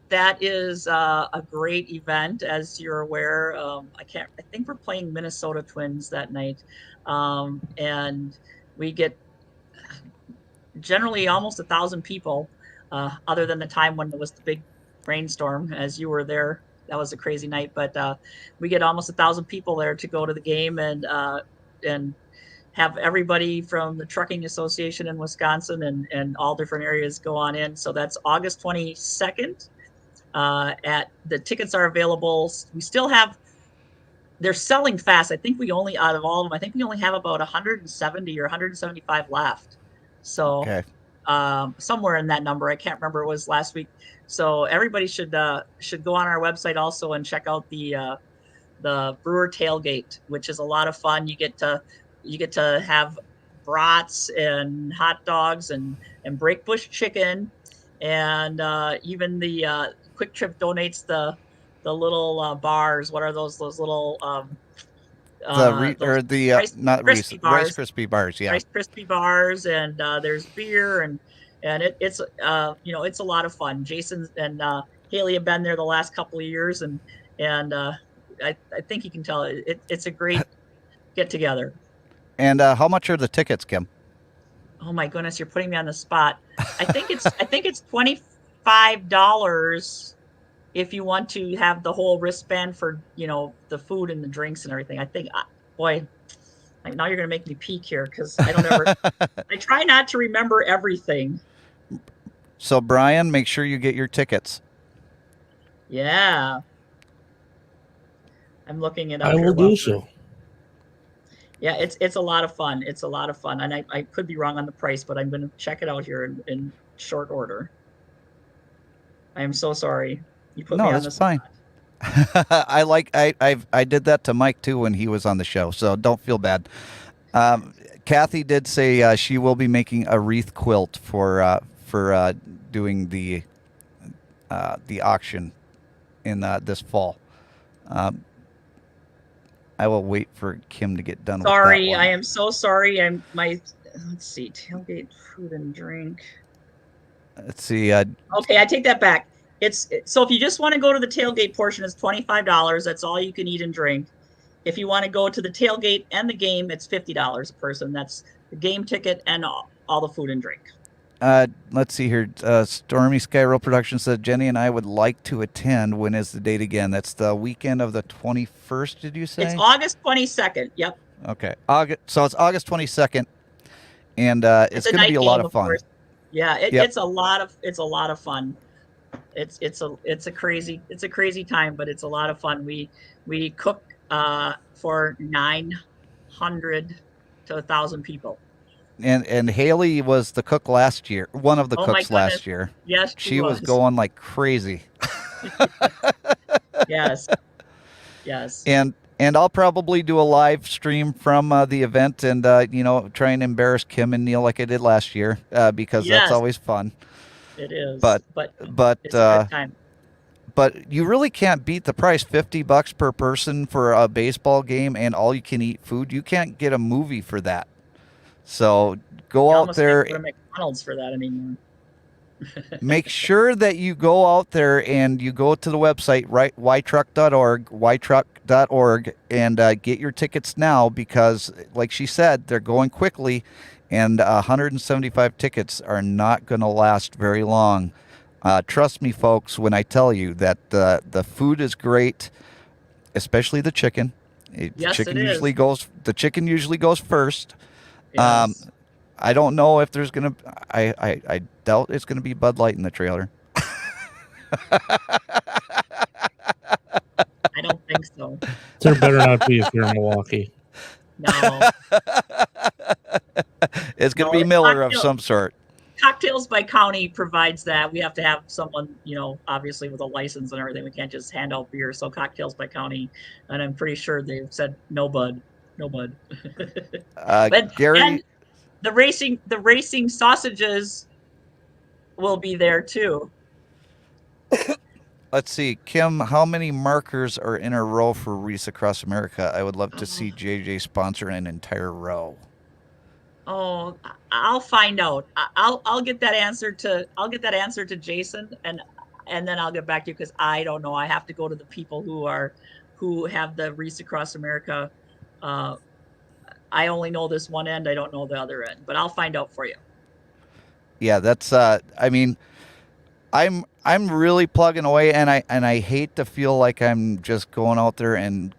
S9: That is a great event, as you're aware. I think we're playing Minnesota Twins that night. And we get generally almost 1,000 people, other than the time when it was the big rainstorm, as you were there. That was a crazy night, but we get almost 1,000 people there to go to the game, and have everybody from the Trucking Association in Wisconsin and all different areas go on in. So that's August 22nd. The tickets are available. We still have, they're selling fast. I think out of all of them, I think we only have about 170 or 175 left. So
S8: okay.
S9: Somewhere in that number, I can't remember, it was last week. So everybody should go on our website also and check out the Brewer Tailgate, which is a lot of fun. You get to have brats and hot dogs and breakbush chicken, and even the Quick Trip donates the little bars. What are those little
S8: Rice Krispie bars, yeah.
S9: Rice Krispie bars, and there's beer, and it's it's a lot of fun. Jason and Haley have been there the last couple of years, and I think you can tell it's a great get together.
S8: And how much are the tickets, Kim?
S9: Oh my goodness, you're putting me on the spot. I think it's $25 if you want to have the whole wristband for the food and the drinks and everything. I think, boy, now you're gonna make me peek here, because I don't ever. I try not to remember everything.
S8: So Brian, make sure you get your tickets.
S9: Yeah, I'm looking it up.
S4: I will do so.
S9: Yeah, it's a lot of fun. It's a lot of fun, and I could be wrong on the price, but I'm going to check it out here in short order. I am so sorry. You put me on the spot.
S8: I did that to Mike too when he was on the show, so don't feel bad. Kathy did say she will be making a wreath quilt for doing the auction in this fall. I will wait for Kim to get done.
S9: Sorry,
S8: with that one.
S9: I am so sorry. Let's see, tailgate food and drink.
S8: Let's see.
S9: Okay, I take that back. So if you just want to go to the tailgate portion, it's $25. That's all you can eat and drink. If you want to go to the tailgate and the game, it's $50 a person. That's the game ticket and all the food and drink.
S8: Let's see here. Stormy Skyroll Productions said Jenny and I would like to attend. When is the date again? That's the weekend of the 21st. Did you say?
S9: It's August 22nd. Yep.
S8: Okay. So it's August 22nd, and it's going to be a lot of fun.
S9: Course. Yeah, it's a lot of fun. It's a crazy time, but it's a lot of fun. We cook for 900 to 1,000 people.
S8: And Haley was the cook last year, one of the cooks last year.
S9: Yes,
S8: she was going like crazy.
S9: Yes.
S8: And I'll probably do a live stream from the event, and try and embarrass Kim and Neil like I did last year, because that's always fun.
S9: It is.
S8: But
S9: it's a good time.
S8: But you really can't beat the price. $50 per person for a baseball game and all you can eat food. You can't get a movie for that. So go out there.
S9: Go to McDonald's for that anymore.
S8: Make sure that you go out there and you go to the website, right, ytruck.org, and get your tickets now because, like she said, they're going quickly, and 175 tickets are not going to last very long. Trust me, folks, when I tell you that the food is great, especially the chicken.
S9: Yes,
S8: The chicken
S9: is.
S8: usually goes first.
S9: Yes.
S8: I don't know if there's gonna. I doubt it's gonna be Bud Light in the trailer.
S9: I don't think so.
S4: There better not be if you're in Milwaukee.
S9: No.
S8: It's gonna
S9: No,
S8: be
S9: it's
S8: Miller of
S9: cocktail-
S8: some sort.
S9: Cocktails by County provides that. We have to have someone, obviously with a license and everything. We can't just hand out beer. So Cocktails by County, and I'm pretty sure they've said no bud, no bud.
S8: Gary,
S9: and the racing sausages will be there too.
S8: let's see, Kim. How many markers are in a row for Reese Across America? I would love to see JJ sponsor an entire row.
S9: Oh, I'll find out. I'll get that answer to Jason, and then I'll get back to you because I don't know. I have to go to the people who have the Reese Across America. I only know this one end. I don't know the other end, but I'll find out for you.
S8: Yeah, that's. I mean, I'm really plugging away, and I hate to feel like I'm just going out there and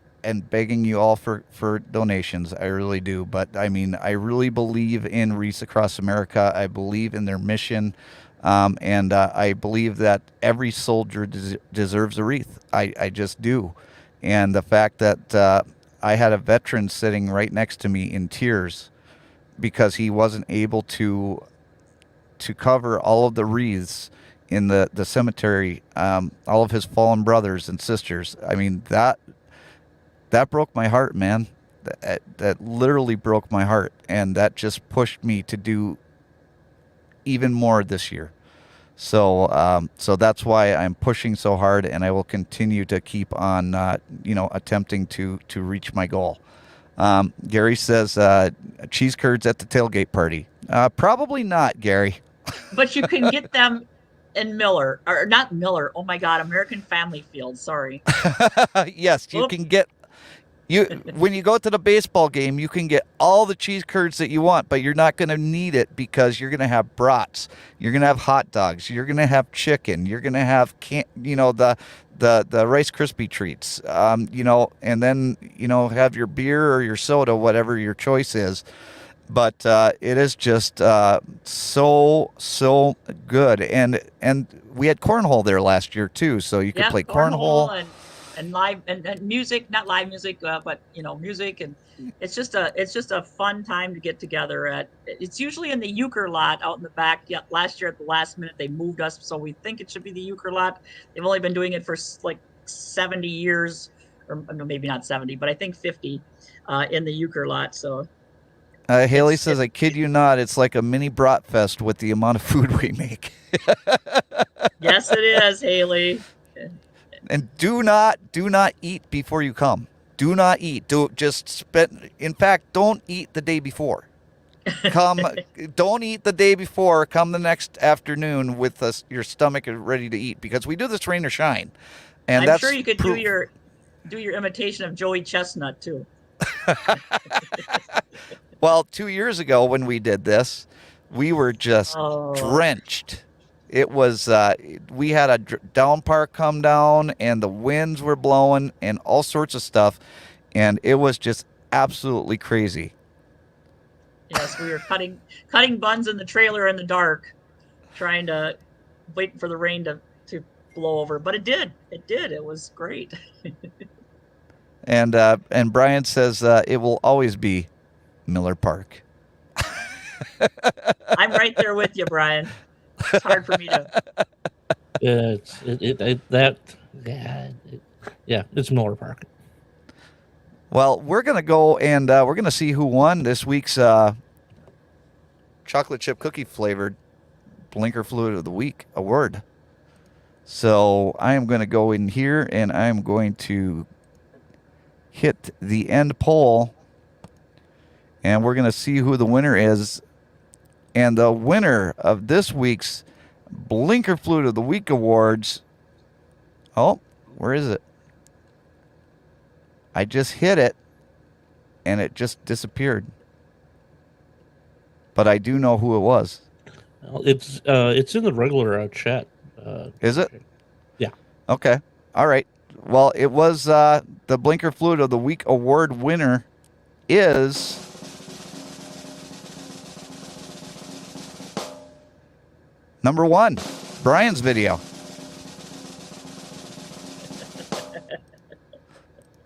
S8: begging you all for donations. I really do. But I mean, I really believe in Reese Across America. I believe in their mission. And I believe that every soldier deserves a wreath. I just do. And the fact that I had a veteran sitting right next to me in tears because he wasn't able to cover all of the wreaths in the cemetery, all of his fallen brothers and sisters. I mean, that broke my heart, man. That literally broke my heart, and that just pushed me to do even more this year. So that's why I'm pushing so hard, and I will continue to keep on, attempting to reach my goal. Gary says cheese curds at the tailgate party. Probably not, Gary.
S9: But you can get them in Miller, or not Miller. Oh my God, American Family Field. Sorry.
S8: Yes, you can get. When you go to the baseball game, you can get all the cheese curds that you want, but you're not going to need it because you're going to have brats, you're going to have hot dogs, you're going to have chicken, you're going to have the Rice Krispie treats, and then have your beer or your soda, whatever your choice is. But it is just so good, and we had cornhole there last year too, so you could play cornhole.
S9: And live and music, not live music, but music, and it's just a fun time to get together it's usually in the euchre lot out in the back. Yeah, last year at the last minute they moved us, so we think it should be the euchre lot. They've only been doing it for like 70 years, or maybe not 70, but I think 50 in the euchre lot. So
S8: Haley says, I kid you not, it's like a mini brat fest with the amount of food we make.
S9: Yes, it is, Haley.
S8: And do not eat before you come. Do not eat. In fact, don't eat the day before. Don't eat the day before. Come the next afternoon with your stomach ready to eat, because we do this rain or shine. And
S9: I'm sure you could do your imitation of Joey Chestnut too.
S8: Well, 2 years ago when we did this, we were just drenched. It was, we had a downpour come down, and the winds were blowing and all sorts of stuff, and it was just absolutely crazy.
S9: Yes, we were cutting buns in the trailer in the dark, trying to wait for the rain to blow over. But it did. It was great.
S8: And Brian says it will always be Miller Park.
S9: I'm right there with you, Brian. It's hard for me to.
S4: It's Miller Park.
S8: Well, we're gonna go and we're gonna see who won this week's chocolate chip cookie flavored Blinker Fluid of the Week award. So I am going to go in here and I am going to hit the end poll, and we're going to see who the winner is. And the winner of this week's Blinker Flute of the Week awards. Oh, where is it? I just hit it, and it just disappeared. But I do know who it was.
S4: Well, it's in the regular chat.
S8: Is it?
S4: Yeah.
S8: Okay. All right. Well, it was the Blinker Flute of the Week award winner is number 1, Brian's video.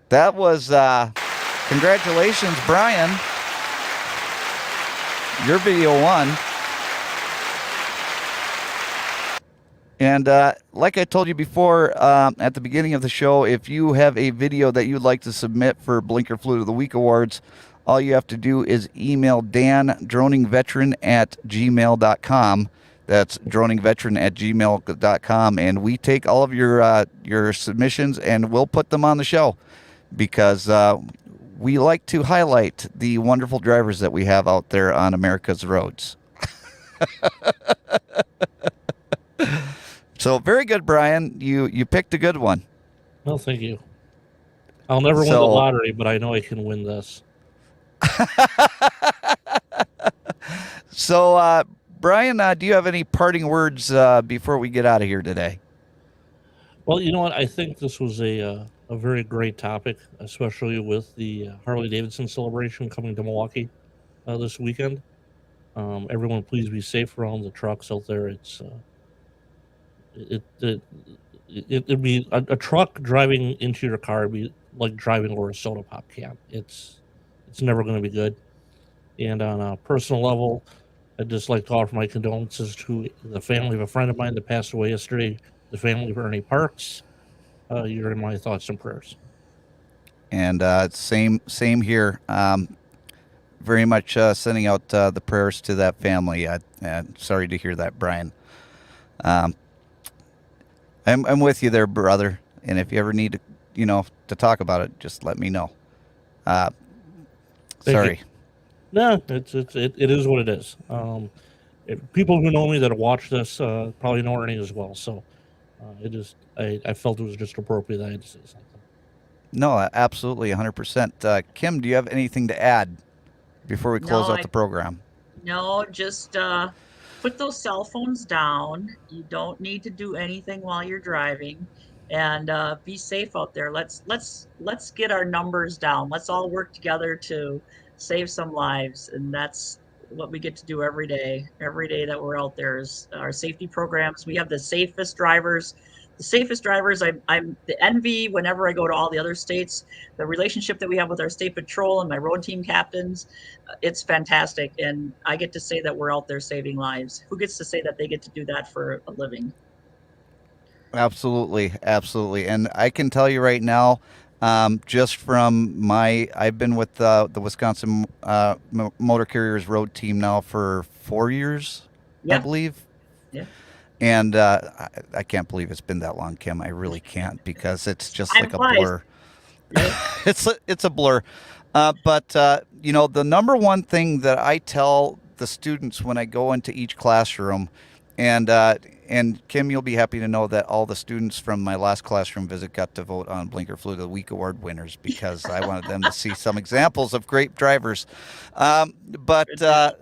S8: That was congratulations, Brian. Your video won. And like I told you before at the beginning of the show, if you have a video that you'd like to submit for Blinker Flute of the Week Awards, all you have to do is email droningveteran@gmail.com. That's droningveteran@gmail.com. And we take all of your submissions and we'll put them on the show because we like to highlight the wonderful drivers that we have out there on America's roads. So very good, Brian. You picked a good one.
S4: Well, thank you. I'll never win the lottery, but I know I can win this.
S8: So, Brian, do you have any parting words before we get out of here today?
S4: Well, you know what? I think this was a very great topic, especially with the Harley-Davidson celebration coming to Milwaukee this weekend. Everyone, please be safe around the trucks out there. It'd be a truck driving into your car would be like driving over a soda pop can. It's never going to be good. And on a personal level, I'd just like to offer my condolences to the family of a friend of mine that passed away yesterday, the family of Ernie Parks. You're in my thoughts and prayers.
S8: And same here. Very much sending out the prayers to that family. Sorry to hear that, Brian. I'm with you there, brother. And if you ever need to talk about it, just let me know. Sorry.
S4: You. No, it is what it is. People who know me that watch this probably know Ernie as well. So I felt it was just appropriate that I had to say something.
S8: No, absolutely, 100%. Kim, do you have anything to add before we close out the program?
S9: No, just put those cell phones down. You don't need to do anything while you're driving, and be safe out there. Let's get our numbers down. Let's all work together to save some lives, and that's what we get to do every day. Every day that we're out there is our safety programs. We have the safest drivers. I'm the envy whenever I go to all the other states. The relationship that we have with our state patrol and my road team captains, it's fantastic. And I get to say that we're out there saving lives. Who gets to say that they get to do that for a living?
S8: Absolutely. And I can tell you right now, just from I've been with the Wisconsin Motor Carriers road team now for 4 years, I believe.
S9: Yeah.
S8: And I can't believe it's been that long, Kim. I really can't, because it's just like a blur. It's a blur. But the number one thing that I tell the students when I go into each classroom, and Kim, you'll be happy to know that all the students from my last classroom visit got to vote on Blinker Flute of the Week award winners, because I wanted them to see some examples of great drivers. But the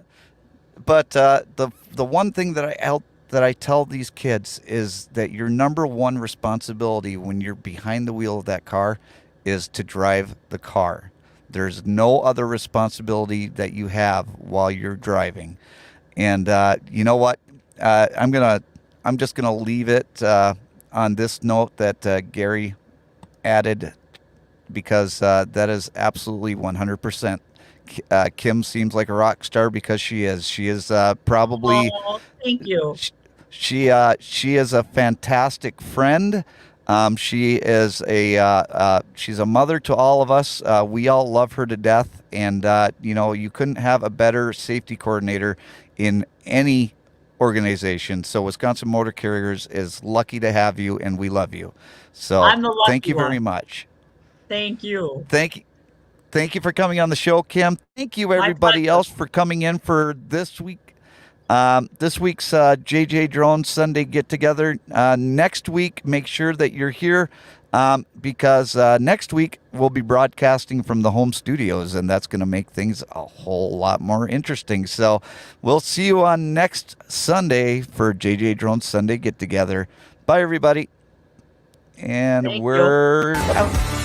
S8: one thing that I tell these kids is that your number one responsibility when you're behind the wheel of that car is to drive the car. There's no other responsibility that you have while you're driving. And you know what? I'm just gonna leave it on this note that Gary added, because that is absolutely 100%. Kim seems like a rock star, because she is. She is probably.
S9: Oh, thank you.
S8: She is a fantastic friend. She is she's a mother to all of us. We all love her to death, and you couldn't have a better safety coordinator in any organization. So Wisconsin Motor Carriers is lucky to have you, and we love you. So thank you very much.
S9: Thank you.
S8: Thank you for coming on the show, Kim. Thank you, everybody else, for coming in for this week This week's JJ Drones Sunday get together. Next week, make sure that you're here because next week we'll be broadcasting from the home studios, and that's going to make things a whole lot more interesting. So we'll see you on next Sunday for JJ Drones Sunday get together. Bye, everybody. And
S9: Thank you.
S8: we're out.